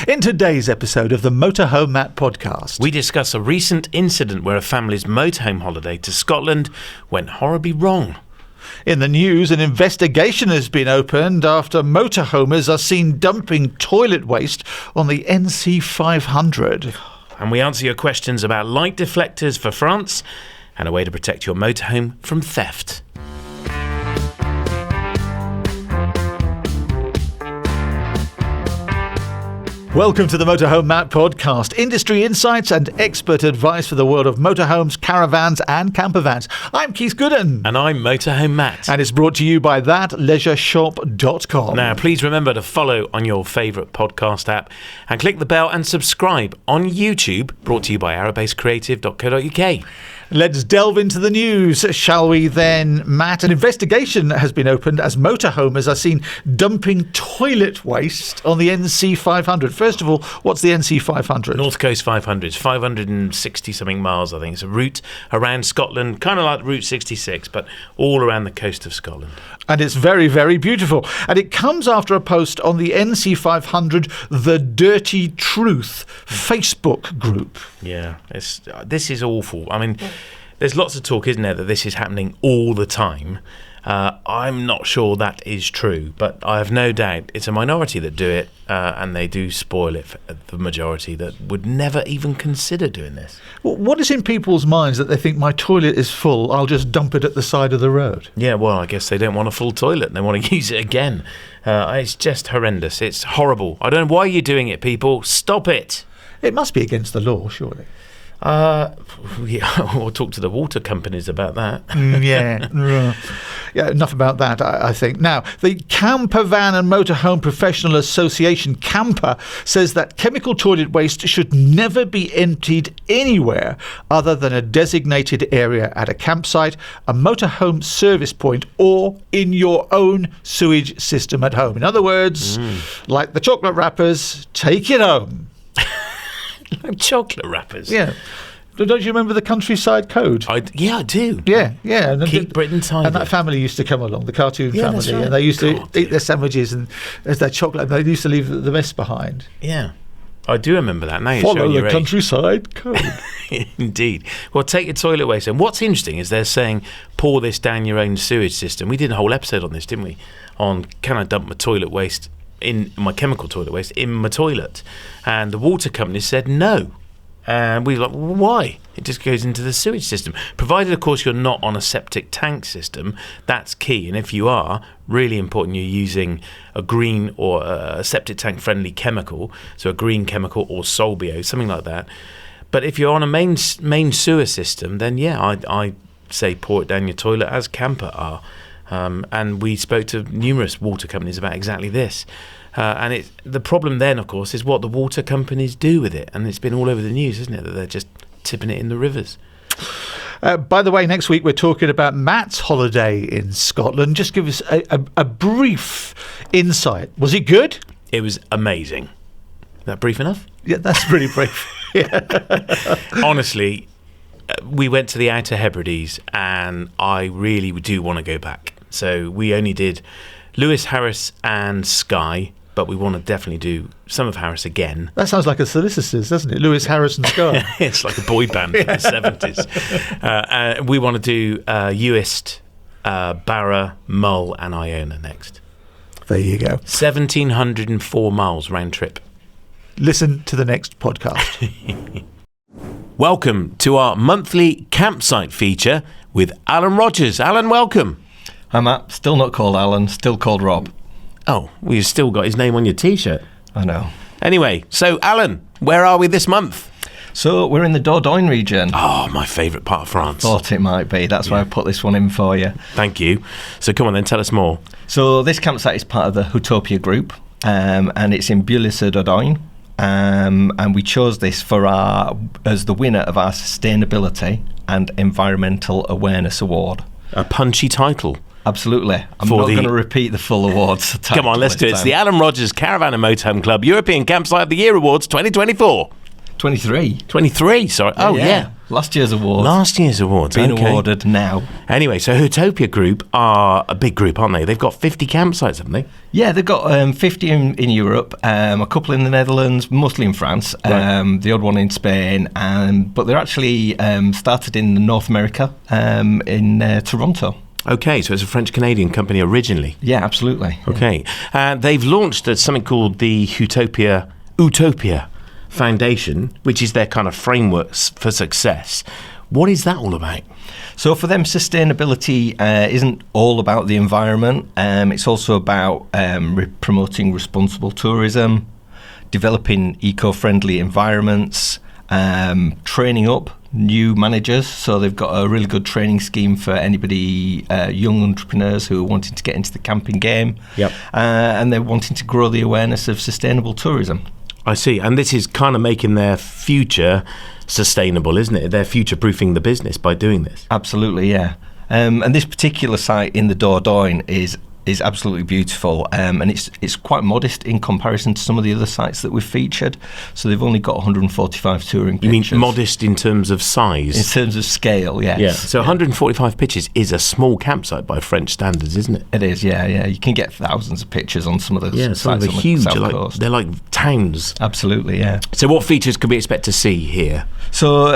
In today's episode of the Motorhome Matt podcast, we discuss a recent incident where a family's motorhome holiday to Scotland went horribly wrong. In the news, an investigation has been opened after motorhomers are seen dumping toilet waste on the NC 500. And we answer your questions about light deflectors for France and a way to protect your motorhome from theft. Welcome to the Motorhome Matt podcast. Industry insights and expert advice for the world of motorhomes, caravans and campervans. I'm Keith Gooden. And I'm Motorhome Matt. And it's brought to you by thatleisureshop.com. Now, please remember to follow on your favourite podcast app and click the bell and subscribe on YouTube, brought to you by arabasecreative.co.uk. Let's delve into the news, shall we then, Matt? An investigation has been opened as motorhomers are seen dumping toilet waste on the NC 500. First of all, what's the NC 500? North Coast 500. It's 560-something miles, I think. It's a route around Scotland, kind of like Route 66, but all around the coast of Scotland. And it's very, very beautiful. And it comes after a post on the NC 500 The Dirty Truth Facebook group. Yeah, this is awful. I mean, there's lots of talk, isn't there, that this is happening all the time. I'm not sure that is true, but I have no doubt it's a minority that do it, and they do spoil it for the majority that would never even consider doing this. Well, what is in people's minds that they think my toilet is full, I'll just dump it at the side of the road? Yeah, well, I guess they don't want a full toilet. They want to use it again. It's just horrendous. It's horrible. I don't know why you're doing it, people. Stop it. It must be against the law, surely. Yeah, we'll talk to the water companies about that. Yeah, enough about that, I think. Now, the Camper Van and Motorhome Professional Association, CAMPA, says that chemical toilet waste should never be emptied anywhere other than a designated area at a campsite, a motorhome service point, or in your own sewage system at home. In other words, like the chocolate wrappers, take it home. Like chocolate wrappers? Yeah. Don't you remember the Countryside Code? I do. Yeah. And Keep Britain tidy. And that family used to come along, the cartoon family, that's right. and they used to eat their sandwiches and as their chocolate, and they used to leave the mess behind. Yeah. I do remember that. Now you're Follow showing the your age. Countryside Code. Indeed. Well, take your toilet waste. And what's interesting is they're saying pour this down your own sewage system. We did a whole episode on this, didn't we? On can I dump my toilet waste in my chemical toilet waste in my toilet? And the water company said no. And we were like, well, why? It just goes into the sewage system. Provided, of course, you're not on a septic tank system, that's key. And if you are, really important, you're using a green or a septic tank friendly chemical, so a green chemical or Solbio, something like that. But if you're on a main sewer system, then yeah, I say pour it down your toilet as Camper are. And we spoke to numerous water companies about exactly this. And the problem then, of course, is what the water companies do with it. And it's been all over the news, isn't it, that they're just tipping it in the rivers. By the way, next week we're talking about Matt's holiday in Scotland. Just give us a brief insight. Was it good? It was amazing. Is that brief enough? Yeah, that's pretty brief. Yeah. Honestly, we went to the Outer Hebrides and I really do want to go back. So we only did Lewis, Harris and Skye, but we want to definitely do some of Harris again. That sounds like a solicitors, doesn't it? Lewis, Harris and Skye. It's like a boy band from the 70s. We want to do Uist, Barra, Mull and Iona next. There you go. 1,704 miles round trip. Listen to the next podcast. Welcome to our monthly campsite feature with Alan Rogers. Alan, welcome. Hi Matt, still not called Alan, still called Rob. Oh, well, you've still got his name on your T-shirt. I know. Anyway, so Alan, where are we this month? So we're in the Dordogne region. Oh, my favourite part of France. Thought it might be, that's why I put this one in for you. Thank you. So come on then, tell us more. So this campsite is part of the Utopia group, and it's in Dordogne. And we chose this as the winner of our Sustainability and Environmental Awareness Award. A punchy title. Absolutely. I'm not going to repeat the full awards. Come on, let's do it. It's the Alan Rogers Caravan and Motorhome Club European Campsite of the Year Awards 2024. 23. 23, sorry. Oh, yeah. Last year's award. Last year's awards. Being awarded now. Anyway, so Hootopia Group are a big group, aren't they? They've got 50 campsites, haven't they? Yeah, they've got 50 in Europe, a couple in the Netherlands, mostly in France, the odd one in Spain, but they're actually started in North America, in Toronto. Okay, so it's a French-Canadian company originally. Yeah, absolutely. Okay. They've launched something called the Utopia Foundation, which is their kind of framework for success. What is that all about? So for them, sustainability isn't all about the environment. It's also about promoting responsible tourism, developing eco-friendly environments, training up new managers. So they've got a really good training scheme for anybody, young entrepreneurs who are wanting to get into the camping game. Yep. And they're wanting to grow the awareness of sustainable tourism. I see. And this is kind of making their future sustainable, isn't it? They're future-proofing the business by doing this. Absolutely, yeah. And this particular site in the Dordogne is absolutely beautiful, and it's quite modest in comparison to some of the other sites that we've featured. So they've only got 145 touring pitches. You mean modest in terms of size? In terms of scale, yes. Yeah. So 145 pitches is a small campsite by French standards, isn't it? It is, yeah. You can get thousands of pictures on some of the sites on the huge, south coast. They're like towns. Absolutely, yeah. So what features can we expect to see here? So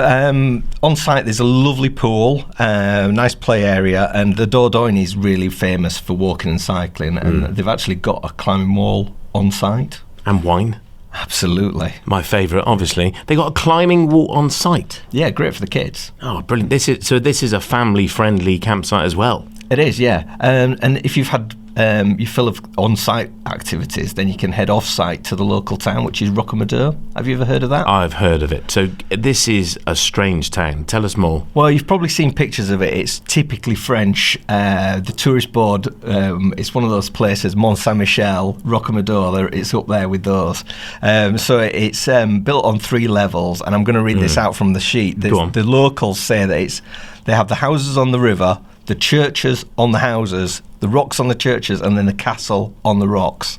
on site there's a lovely pool, nice play area, and the Dordogne is really famous for walking and cycling, and they've actually got a climbing wall on site. And wine. Absolutely. My favourite, obviously. They got a climbing wall on site. Yeah, great for the kids. Oh, brilliant. This is a family-friendly campsite as well. It is, yeah. And if you've had your fill of on-site activities, then you can head off-site to the local town, which is Rocamadour. Have you ever heard of that? I've heard of it. So this is a strange town. Tell us more. Well, you've probably seen pictures of it. It's typically French. The tourist board, it's one of those places, Mont Saint-Michel, Rocamadour, it's up there with those. So it's built on 3 levels, and I'm going to read this out from the sheet. Go on. The locals say that they have the houses on the river, the churches on the houses, the rocks on the churches, and then the castle on the rocks.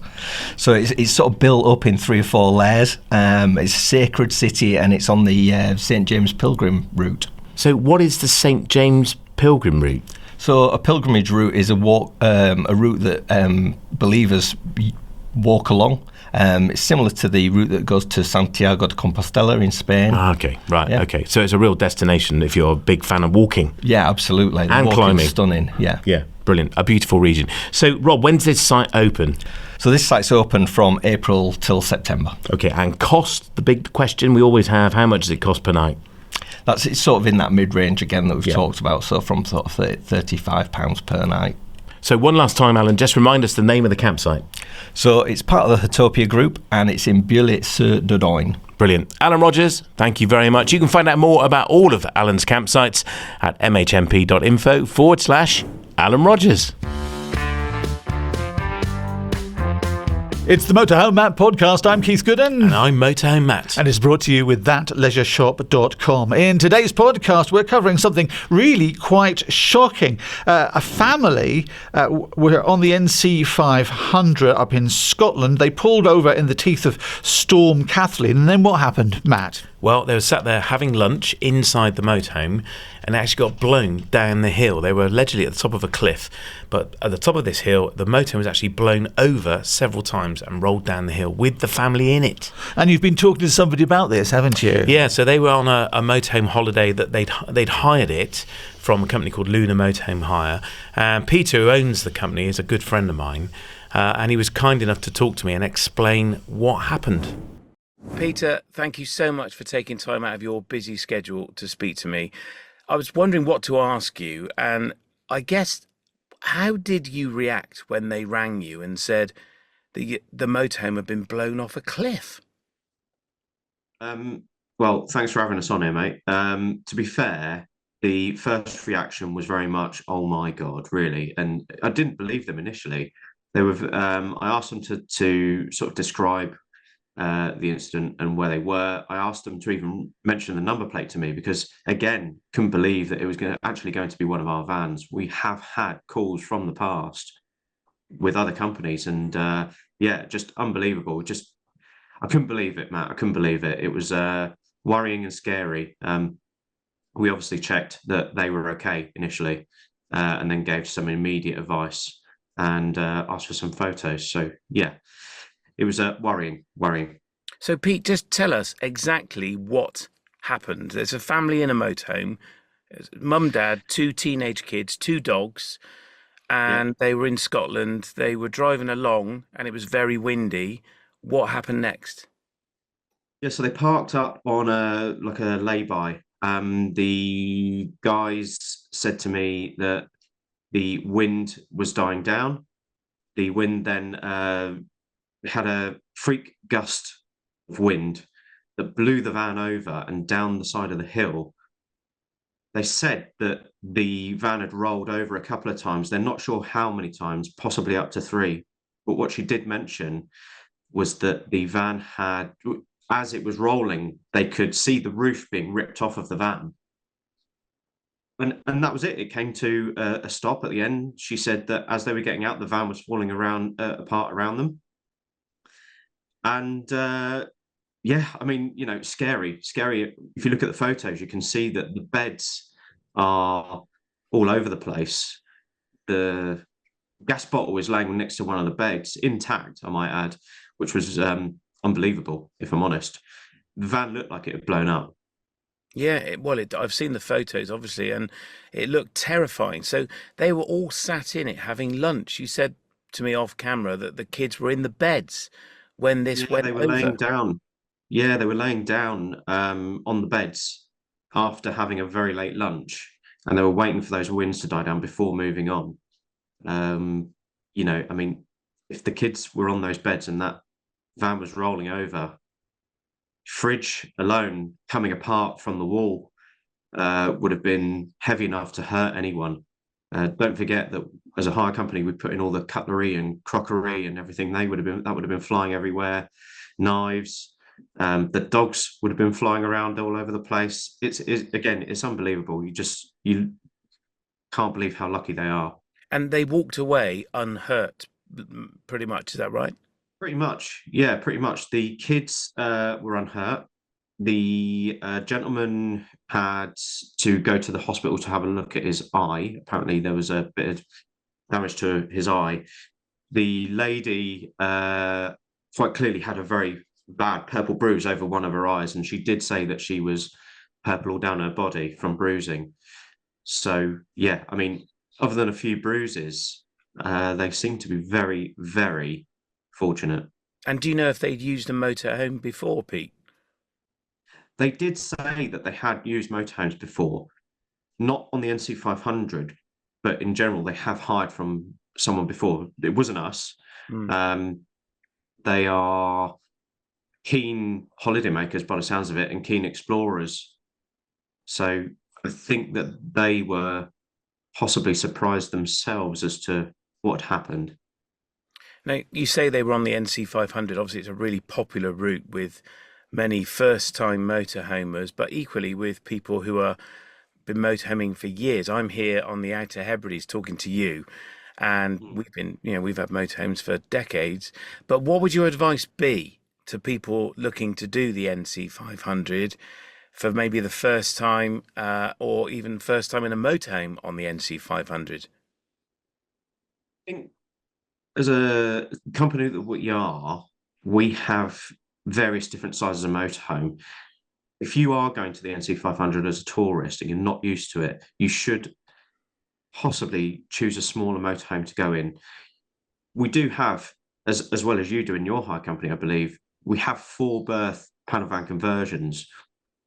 So it's sort of built up in 3 or 4 layers. It's a sacred city, and it's on the St. James Pilgrim route. So what is the St. James Pilgrim route? So a pilgrimage route is a route that believers walk along. It's similar to the route that goes to Santiago de Compostela in Spain. Okay, right, Yeah. okay. So it's a real destination if you're a big fan of walking. Yeah, absolutely. And climbing. Stunning, yeah. Yeah, brilliant. A beautiful region. So, Rob, when's this site open? So this site's open from April till September. Okay, and cost, the big question we always have, how much does it cost per night? It's sort of in that mid-range again that we've talked about, so from sort of £35 per night. So one last time, Alan, just remind us the name of the campsite. So it's part of the Hootopia Group, and it's in Dordogne. Brilliant. Alan Rogers, thank you very much. You can find out more about all of Alan's campsites at mhmp.info/Alan Rogers. It's the Motorhome Matt podcast. I'm Keith Gooden. And I'm Motorhome Matt. And it's brought to you with thatleisureshop.com. In today's podcast, we're covering something really quite shocking. A family were on the NC 500 up in Scotland. They pulled over in the teeth of Storm Kathleen. And then what happened, Matt? Well, they were sat there having lunch inside the motorhome and actually got blown down the hill. They were allegedly at the top of a cliff, but at the top of this hill, the motorhome was actually blown over several times and rolled down the hill with the family in it. And you've been talking to somebody about this, haven't you? Yeah, so they were on a motorhome holiday that they'd hired it from a company called Luna Motorhome Hire. And Peter, who owns the company, is a good friend of mine, and he was kind enough to talk to me and explain what happened. Peter, thank you so much for taking time out of your busy schedule to speak to me. I was wondering what to ask you, and I guess, how did you react when they rang you and said the motorhome had been blown off a cliff? Well, thanks for having us on here, mate. To be fair, the first reaction was very much, oh my God, really? And I didn't believe them initially. They were. I asked them to sort of describe the incident and where they were. I asked them to even mention the number plate to me because, again, couldn't believe that it was actually going to be one of our vans. We have had calls from the past with other companies, and just unbelievable. I couldn't believe it, Matt. I couldn't believe it. It was worrying and scary. We obviously checked that they were okay initially, and then gave some immediate advice and asked for some photos. So yeah, it was worrying. So, Pete, just tell us exactly what happened. There's a family in a motorhome, mum, dad, 2 teenage kids, 2 dogs, and they were in Scotland. They were driving along, and it was very windy. What happened next? Yeah, so they parked up on a lay-by. The guys said to me that the wind was dying down. The wind then had a freak gust of wind that blew the van over and down the side of the hill. They said that the van had rolled over a couple of times. They're not sure how many times, possibly up to 3. But what she did mention was that the van had, as it was rolling, they could see the roof being ripped off of the van. And that was it. It came to a stop at the end. She said that as they were getting out, the van was falling apart around them. And yeah, I mean, scary. If you look at the photos, you can see that the beds are all over the place. The gas bottle is laying next to one of the beds, intact, I might add, which was unbelievable, if I'm honest. The van looked like it had blown up. Yeah, I've seen the photos, obviously, and it looked terrifying. So they were all sat in it having lunch. You said to me off camera that the kids were in the beds when this went they were over. laying down. Yeah, they were laying down on the beds after having a very late lunch, and they were waiting for those winds to die down before moving on. I mean, if the kids were on those beds and that van was rolling over, fridge alone coming apart from the wall would have been heavy enough to hurt anyone. Don't forget that as a hire company, we put in all the cutlery and crockery and everything. That would have been flying everywhere. Knives. The dogs would have been flying around all over the place. It's unbelievable. You can't believe how lucky they are. And they walked away unhurt, pretty much. Is that right? Pretty much, yeah, pretty much. The kids were unhurt. The gentleman had to go to the hospital to have a look at his eye. Apparently, there was a bit of damage to his eye. The lady quite clearly had a very bad purple bruise over one of her eyes, and she did say that she was purple all down her body from bruising. So, yeah, I mean, other than a few bruises, they seem to be very, very fortunate. And do you know if they'd used a motorhome before, Pete? They did say that they had used motorhomes before, not on the NC500, but in general, they have hired from someone before. It wasn't us. They are keen holidaymakers by the sounds of it and keen explorers. So I think that they were possibly surprised themselves as to what happened. Now, you say they were on the NC500. Obviously, it's a really popular route with many first-time motorhomers, but equally with people who have been motorhoming for years. I'm here on the Outer Hebrides talking to you, and we've had motorhomes for decades. But what would your advice be to people looking to do the NC500 for maybe the first time, or even first time in a motorhome on the NC500? I think as a company that we are, we have various different sizes of motorhome. If you are going to the NC500 as a tourist and you're not used to it, you should possibly choose a smaller motorhome to go in. We do have, as well as you do in your hire company, I believe, we have 4-berth panel van conversions.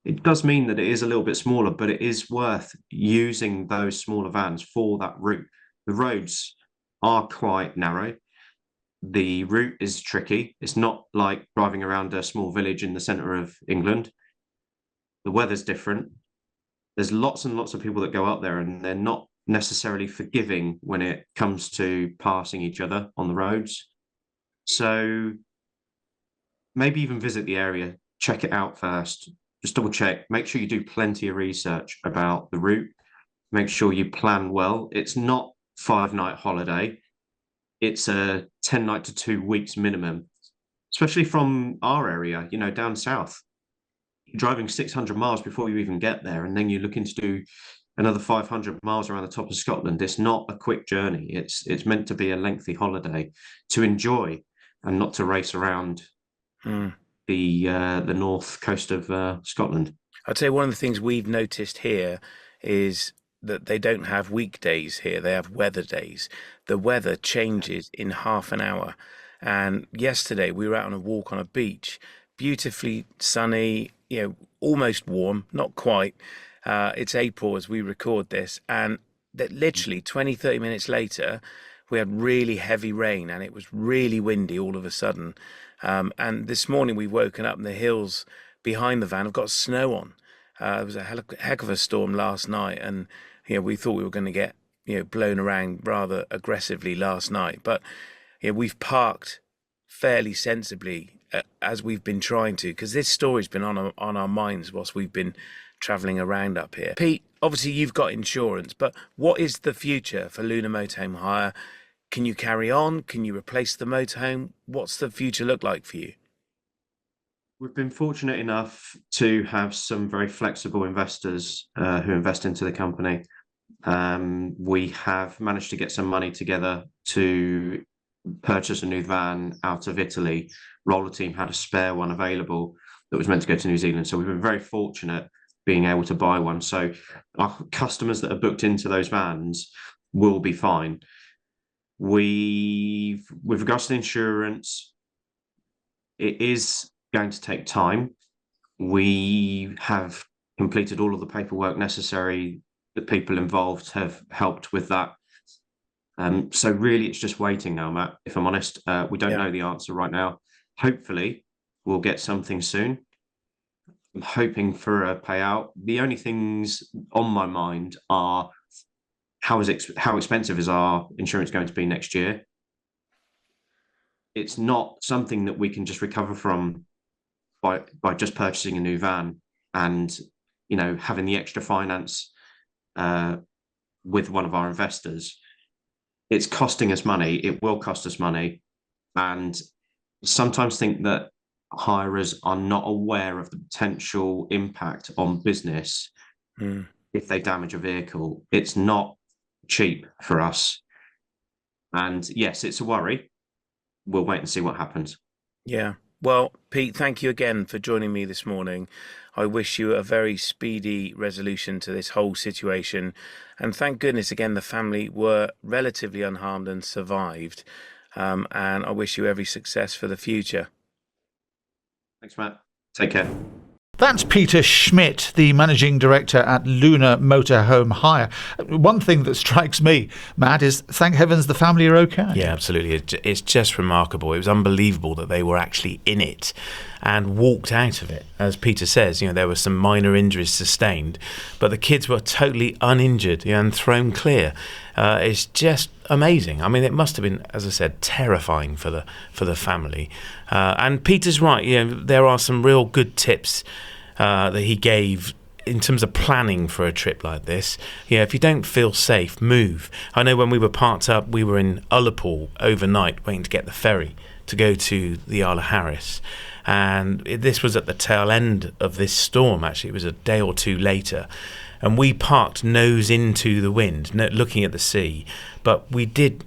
It does mean that it is a little bit smaller, but it is worth using those smaller vans for that route. The roads are quite narrow. The route is tricky. It's not like driving around a small village in the centre of England. The weather's different. There's lots and lots of people that go up there, and they're not necessarily forgiving when it comes to passing each other on the roads. So maybe even visit the area, check it out first. Just double check. Make sure you do plenty of research about the route. Make sure you plan well. It's not 5-night holiday. It's a 10-night to 2 weeks minimum, especially from our area, down south. driving 600 miles before you even get there, and then you're looking to do another 500 miles around the top of Scotland. It's not a quick journey. It's meant to be a lengthy holiday to enjoy and not to race around the north coast of Scotland. I'd say one of the things we've noticed here is that they don't have weekdays here. They have weather days. The weather changes in half an hour. And yesterday we were out on a walk on a beach, beautifully sunny, almost warm, not quite. It's April as we record this. And that literally 20, 30 minutes later, we had really heavy rain and it was really windy all of a sudden. And this morning we've woken up and the hills behind the van have got snow on. It was a heck of a storm last night, and we thought we were going to get blown around rather aggressively last night. But we've parked fairly sensibly as we've been trying to, because this story's been on our minds whilst we've been travelling around up here. Pete, obviously you've got insurance, but what is the future for Luna Motorhome Hire? Can you carry on? Can you replace the motorhome? What's the future look like for you? We've been fortunate enough to have some very flexible investors who invest into the company. We have managed to get some money together to purchase a new van out of Italy. Roller Team had a spare one available that was meant to go to New Zealand. So we've been very fortunate being able to buy one. So our customers that are booked into those vans will be fine. With regards to insurance, it is going to take time. We have completed all of the paperwork necessary. The people involved have helped with that. So really, it's just waiting now, Matt. If I'm honest, we don't know the answer right now. Hopefully, we'll get something soon. I'm hoping for a payout. The only things on my mind are how expensive is our insurance going to be next year? It's not something that we can just recover from by just purchasing a new van and having the extra finance with one of our investors. It's costing us money. It will cost us money, and sometimes think that hirers are not aware of the potential impact on business if they damage a vehicle. It's not cheap for us, and yes, it's a worry. We'll wait and see what happens. Yeah. Well, Pete, thank you again for joining me this morning. I wish you a very speedy resolution to this whole situation. And thank goodness, again, the family were relatively unharmed and survived. And I wish you every success for the future. Thanks, Matt. Take care. That's Peter Schmidt, the managing director at Luna Motorhome Hire. One thing that strikes me, Matt, is thank heavens the family are okay. Yeah, absolutely. It's just remarkable. It was unbelievable that they were actually in it and walked out of it. As Peter says, there were some minor injuries sustained, but the kids were totally uninjured and thrown clear. It's just amazing. I mean, it must have been, as I said, terrifying for the family. And Peter's right. There are some real good tips that he gave in terms of planning for a trip like this. If you don't feel safe, move. I know when we were parked up, we were in Ullapool overnight waiting to get the ferry to go to the Isle of Harris. And this was at the tail end of this storm, actually. It was a day or two later. And we parked nose into the wind, looking at the sea. But we did,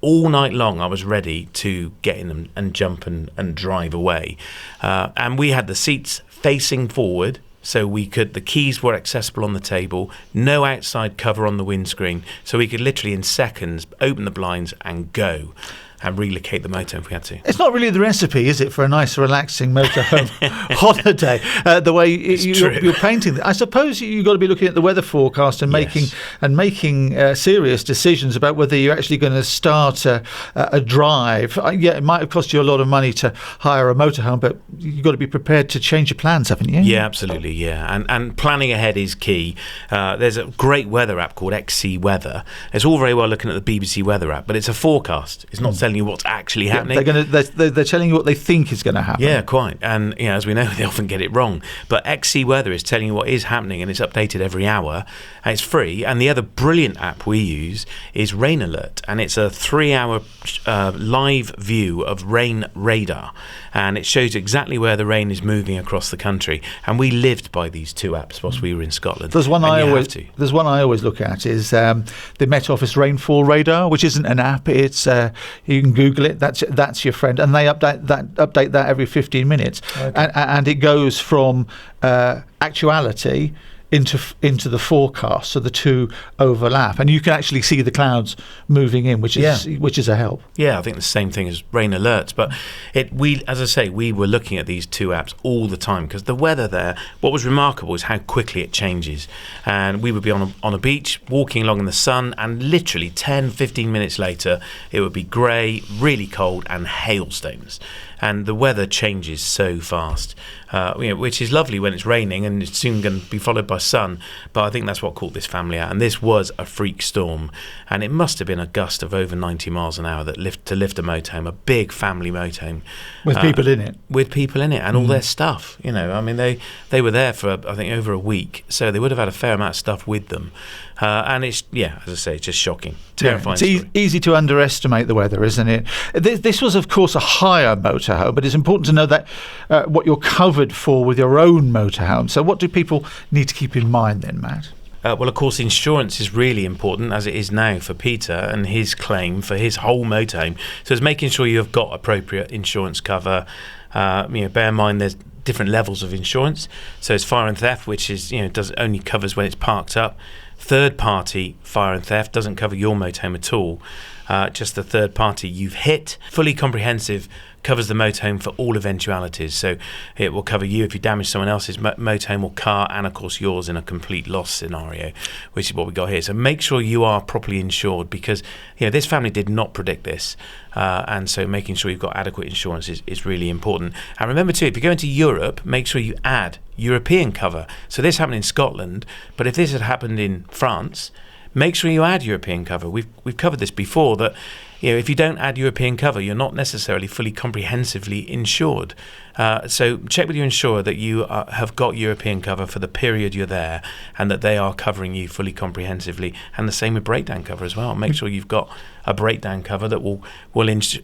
all night long, I was ready to get in them and jump and drive away. And we had the seats facing forward, so the keys were accessible on the table, no outside cover on the windscreen, so we could literally in seconds open the blinds and go and relocate the motor if we had to. It's not really the recipe, is it, for a nice, relaxing motorhome holiday? The way you're painting it. I suppose you've got to be looking at the weather forecast and making serious decisions about whether you're actually going to start a drive. It might have cost you a lot of money to hire a motorhome, but you've got to be prepared to change your plans, haven't you? Yeah, absolutely. Yeah, and planning ahead is key. There's a great weather app called XC Weather. It's all very well looking at the BBC weather app, but it's a forecast. It's not telling telling you what's actually happening. They're telling you what they think is going to happen. Yeah, quite. And as we know, they often get it wrong. But XC Weather is telling you what is happening, and it's updated every hour. And it's free. And the other brilliant app we use is Rain Alert, and it's a 3-hour live view of rain radar, and it shows exactly where the rain is moving across the country. And we lived by these two apps whilst we were in Scotland. There's one I always look at is the Met Office rainfall radar, which isn't an app. It's you can Google it. That's your friend, and they update that every 15 minutes, and it goes from actuality into the forecast, so the two overlap, and you can actually see the clouds moving in, which is a help. Yeah, I think the same thing as rain alerts, but we were looking at these two apps all the time because the weather there, what was remarkable is how quickly it changes. And we would be on a beach walking along in the sun, and literally 10-15 minutes later it would be grey, really cold, and hailstones. And the weather changes so fast, which is lovely when it's raining, and it's soon going to be followed by sun. But I think that's what caught this family out. And this was a freak storm, and it must have been a gust of over 90 miles an hour that lift a motorhome, a big family motorhome, with people in it, and all their stuff. They were there for I think over a week, so they would have had a fair amount of stuff with them. And it's, as I say, it's just shocking, terrifying. It's easy to underestimate the weather, isn't it? This was, of course, a hire motorhome, but it's important to know that what you're covered for with your own motorhome. So what do people need to keep in mind then, Matt? Well, of course, insurance is really important, as it is now for Peter and his claim for his whole motorhome. So it's making sure you have got appropriate insurance cover. Bear in mind there's different levels of insurance. So it's fire and theft, which is only covers when it's parked up. Third party fire and theft doesn't cover your motorhome at all. Just the third party you've hit. Fully comprehensive covers the motorhome for all eventualities. So it will cover you if you damage someone else's motorhome or car, and of course yours in a complete loss scenario, which is what we got here. So make sure you are properly insured, because this family did not predict this, and so making sure you've got adequate insurance is really important. And remember too, if you go into Europe, make sure you add European cover. So this happened in Scotland, but if this had happened in France, make sure you add European cover. We've covered this before, that if you don't add European cover, you're not necessarily fully comprehensively insured. So check with your insurer that you have got European cover for the period you're there, and that they are covering you fully comprehensively. And the same with breakdown cover as well. Make sure you've got a breakdown cover that will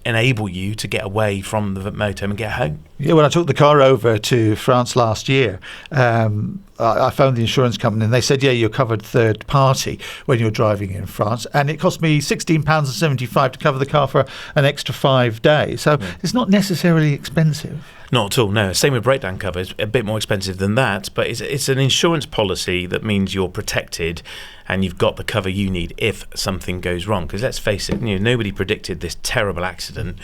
enable you to get away from the motorhome and get home. Yeah, when I took the car over to France last year, I phoned the insurance company, and they said, you're covered third party when you're driving in France, and it cost me £16.75 to cover the car for an extra 5 days. So it's not necessarily expensive. Not at all, no. Same with breakdown cover. It's a bit more expensive than that, but it's an insurance policy that means you're protected and you've got the cover you need if something goes wrong. Because let's face it, nobody predicted this terrible accident,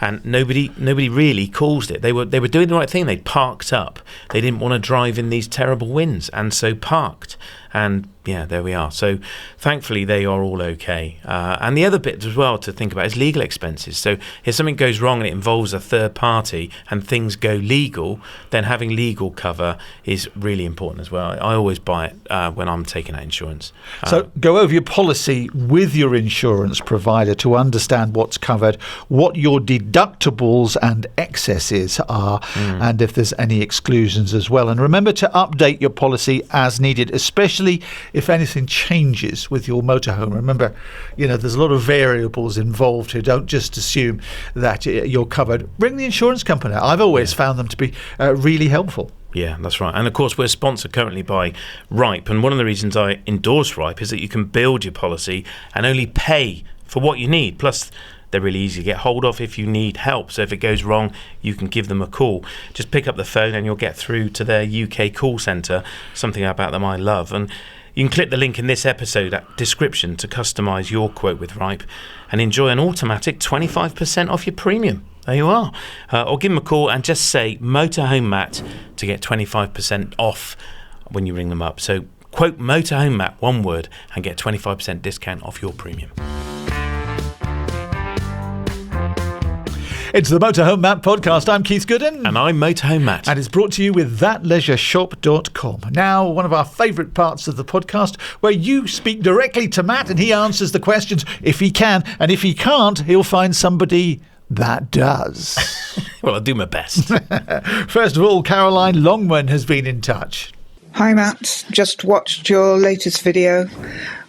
and nobody really caused it. They were doing the right thing. They parked up. They didn't want to drive in these terrible winds, and so parked. And there we are. So thankfully they are all okay. And the other bit as well to think about is legal expenses. So if something goes wrong and it involves a third party and things go legal, then having legal cover is really important as well. I always buy it when I'm taking out insurance. So go over your policy with your insurance provider to understand what's covered, what your deductibles and excesses are, and if there's any exclusions as well. And remember to update your policy as needed, especially if anything changes with your motorhome. Remember, there's a lot of variables involved here. Don't just assume that you're covered. Ring the insurance company. I've always found them to be really helpful. Yeah, that's right. And of course, we're sponsored currently by Ripe. And one of the reasons I endorse Ripe is that you can build your policy and only pay for what you need. Plus, they're really easy to get hold of if you need help. So if it goes wrong, you can give them a call. Just pick up the phone and you'll get through to their UK call centre. Something about them I love. And you can click the link in this episode at description to customise your quote with Ripe and enjoy an automatic 25% off your premium. There you are. Or give them a call and just say Motorhome Matt to get 25% off when you ring them up. So quote Motorhome Matt, one word, and get 25% discount off your premium. It's the Motorhome Matt podcast. I'm Keith Gooden. And I'm Motorhome Matt. And it's brought to you with thatleisureshop.com. Now, one of our favourite parts of the podcast where you speak directly to Matt and he answers the questions if he can. And if he can't, he'll find somebody that does. Well, I'll do my best. First of all, Caroline Longman has been in touch. Hi Matt, just watched your latest video.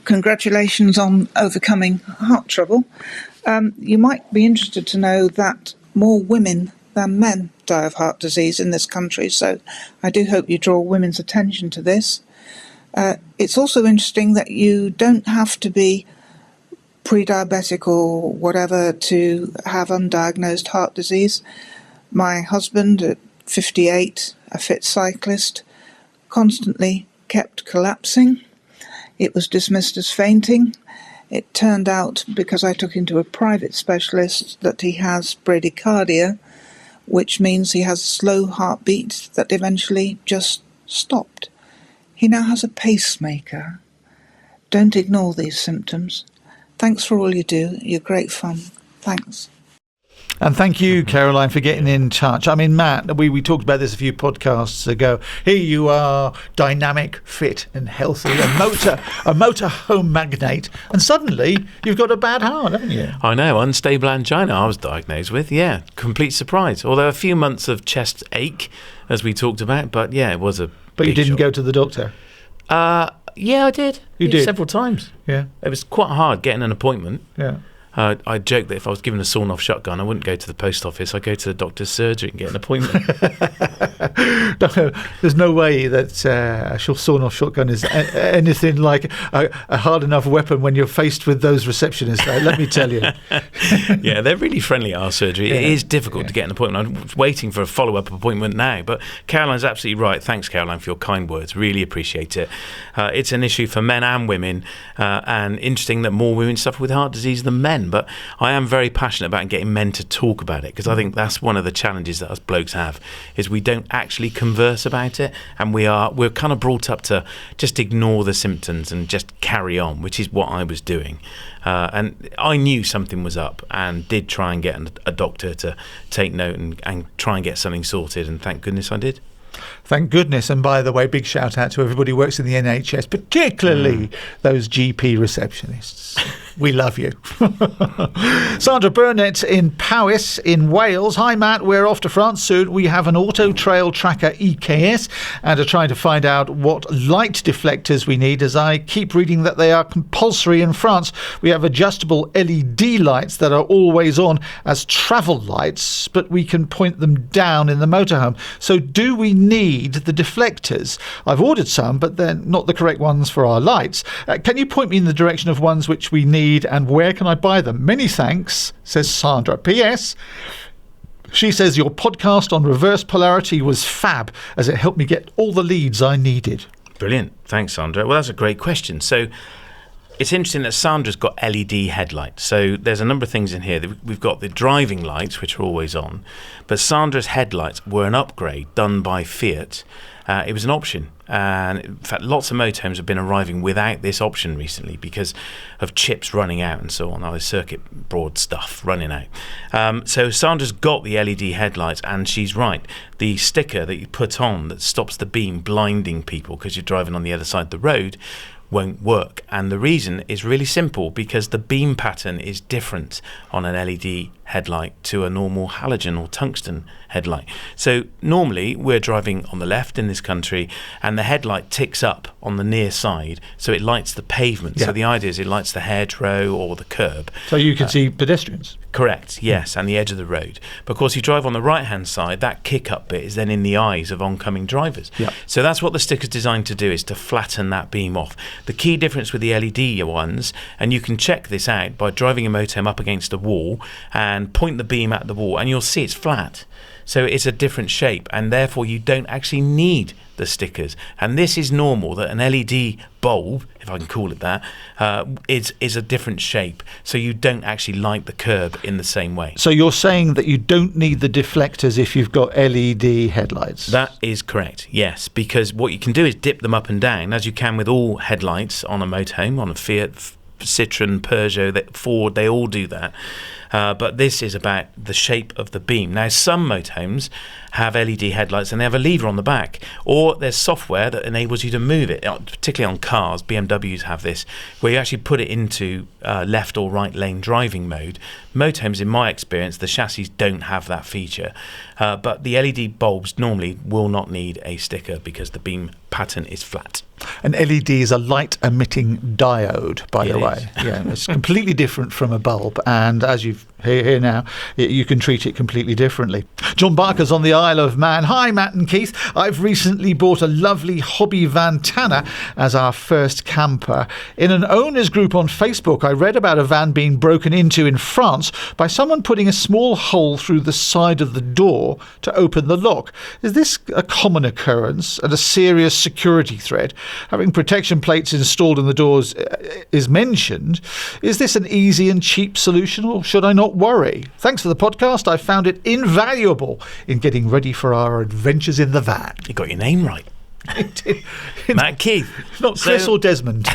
Congratulations on overcoming heart trouble. You might be interested to know that more women than men die of heart disease in this country, so I do hope you draw women's attention to this. It's also interesting that you don't have to be pre-diabetic or whatever to have undiagnosed heart disease. My husband, at 58, a fit cyclist, constantly kept collapsing. It was dismissed as fainting. It turned out, because I took him to a private specialist, that he has bradycardia, which means he has a slow heartbeat that eventually just stopped. He now has a pacemaker. Don't ignore these symptoms. Thanks for all you do. You're great fun. Thanks. And thank you, Caroline, for getting in touch. I mean, Matt, we talked about this a few podcasts ago. Here you are, dynamic, fit and healthy, a motor home magnate, and suddenly you've got a bad heart, haven't you? I know, unstable angina I was diagnosed with, yeah, complete surprise. Although a few months of chest ache, as we talked about, but yeah, it was a But you big didn't shock. go to the doctor? Yeah, I did. You did? Several times. Yeah. It was quite hard getting an appointment. Yeah. I joked that if I was given a sawn-off shotgun, I wouldn't go to the post office. I'd go to the doctor's surgery and get an appointment. No, there's no way that a sawn-off shotgun is anything like a hard enough weapon when you're faced with those receptionists, let me tell you. Yeah, they're really friendly at our surgery. Yeah, it is difficult to get an appointment. I'm waiting for a follow-up appointment now. But Caroline's absolutely right. Thanks, Caroline, for your kind words. Really appreciate it. It's an issue for men and women, and interesting that more women suffer with heart disease than men. But I am very passionate about getting men to talk about it, because I think that's one of the challenges that us blokes have, is we don't actually converse about it, and we're kind of brought up to just ignore the symptoms and just carry on, which is what I was doing. And I knew something was up and did try and get a doctor to take note and try and get something sorted, and thank goodness I did. Thank goodness. And by the way, big shout out to everybody who works in the NHS, particularly those GP receptionists. We love you. Sandra Burnett in Powys in Wales. Hi Matt, we're off to France soon. We have an auto trail tracker EKS and are trying to find out what light deflectors we need, as I keep reading that they are compulsory in France. We have adjustable LED lights that are always on as travel lights, but we can point them down in the motorhome. So do we need the deflectors? I've ordered some, but they're not the correct ones for our lights. Can you point me in the direction of ones which we need, and where can I buy them? Many thanks, says Sandra. P.S. She says your podcast on reverse polarity was fab, as it helped me get all the leads I needed. Brilliant. Thanks, Sandra. Well, that's a great question. So it's interesting that Sandra's got LED headlights. So there's a number of things in here. We've got the driving lights, which are always on, but Sandra's headlights were an upgrade done by Fiat. It was an option, and in fact lots of motorhomes have been arriving without this option recently because of chips running out and so on, other circuit board stuff running out. So Sandra's got the LED headlights, and she's right, the sticker that you put on that stops the beam blinding people because you're driving on the other side of the road won't work. And the reason is really simple, because the beam pattern is different on an LED headlight to a normal halogen or tungsten headlight. So normally we're driving on the left in this country, and the headlight ticks up on the near side, so it lights the pavement. Yeah. So the idea is it lights the hedgerow or the curb. So you can see pedestrians. Correct, yes, and the edge of the road. But of course, you drive on the right-hand side, that kick-up bit is then in the eyes of oncoming drivers. Yeah. So that's what the sticker's designed to do, is to flatten that beam off. The key difference with the LED ones, and you can check this out by driving a motorhome up against a wall and point the beam at the wall, and you'll see it's flat. So it's a different shape, and therefore you don't actually need the stickers. And this is normal, that an LED bulb, if I can call it that, is a different shape. So you don't actually light the curb in the same way. So you're saying that you don't need the deflectors if you've got LED headlights? That is correct, yes, because what you can do is dip them up and down, as you can with all headlights on a motorhome, on a Fiat Citroen, Peugeot, Ford, they all do that. But this is about the shape of the beam. Now, some motorhomes have LED headlights and they have a lever on the back, or there's software that enables you to move it, particularly on cars. BMWs have this, where you actually put it into left or right lane driving mode. Motorhomes, in my experience, the chassis don't have that feature, but the LED bulbs normally will not need a sticker because the beam pattern is flat. An LED is a light emitting diode, by the way. Is. Yeah, it's completely different from a bulb, and as you've here now, you can treat it completely differently. John Barker's on the Isle of Man. Hi, Matt and Keith. I've recently bought a lovely hobby Vantana as our first camper. In an owners group on Facebook, I read about a van being broken into in France by someone putting a small hole through the side of the door to open the lock. Is this a common occurrence and a serious security threat? Having protection plates installed in the doors is mentioned. Is this an easy and cheap solution, or should I not worry? Thanks for the podcast. I found it invaluable in getting ready for our adventures in the van. You got your name right. Matt Keith. Not Chris or Desmond.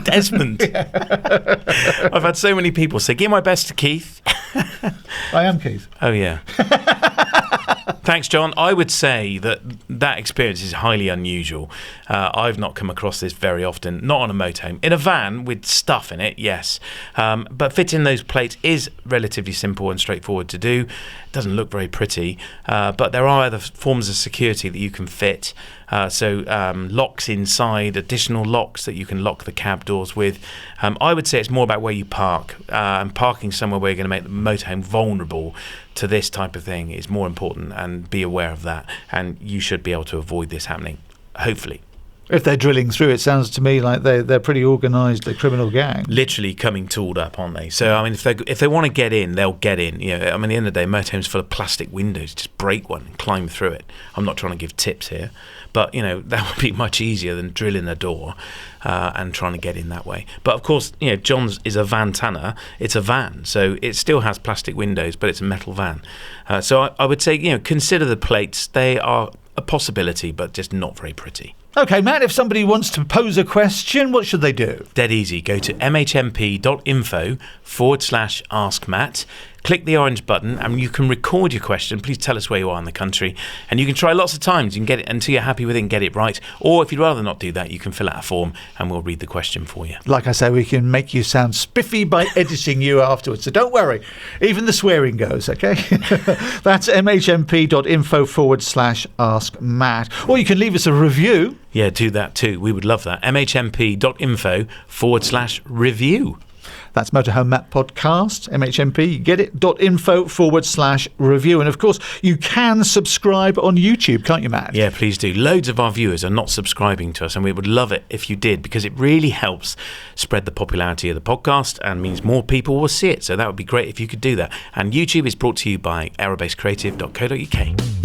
Desmond. I've had so many people say, give my best to Keith. I am Keith. Oh, yeah. Thanks, John. I would say that experience is highly unusual. I've not come across this very often, not on a motorhome. In a van with stuff in it, yes. But fitting those plates is relatively simple and straightforward to do. It doesn't look very pretty, but there are other forms of security that you can fit. So locks inside, additional locks that you can lock the cab doors with. I would say it's more about where you park, and parking somewhere where you're going to make the motorhome vulnerable to this type of thing is more important, and be aware of that. And you should be able to avoid this happening, hopefully. If they're drilling through, it sounds to me like they're pretty organised, a criminal gang. Literally coming tooled up, aren't they? So, I mean, if they want to get in, they'll get in. You know, I mean, at the end of the day, motorhome's full of plastic windows. Just break one and climb through it. I'm not trying to give tips here, but, you know, that would be much easier than drilling a door and trying to get in that way. But, of course, you know, John's is a Vantana. It's a van, so it still has plastic windows, but it's a metal van. So I would say, you know, consider the plates. They are a possibility, but just not very pretty. OK, Matt, if somebody wants to pose a question, what should they do? Dead easy. Go to mhmp.info/ask Matt. Click the orange button and you can record your question. Please tell us where you are in the country. And you can try lots of times. You can get it until you're happy with it and get it right. Or if you'd rather not do that, you can fill out a form and we'll read the question for you. Like I say, we can make you sound spiffy by editing you afterwards. So don't worry. Even the swearing goes, OK? That's mhmp.info/ask Matt. Or you can leave us a review. Yeah, do that too. We would love that. mhmp.info/review. That's Motorhome Matt Podcast, MHMP. You get it, .info/review. And of course, you can subscribe on YouTube, can't you, Matt? Yeah, please do. Loads of our viewers are not subscribing to us, and we would love it if you did, because it really helps spread the popularity of the podcast and means more people will see it. So that would be great if you could do that. And YouTube is brought to you by aerobasecreative.co.uk.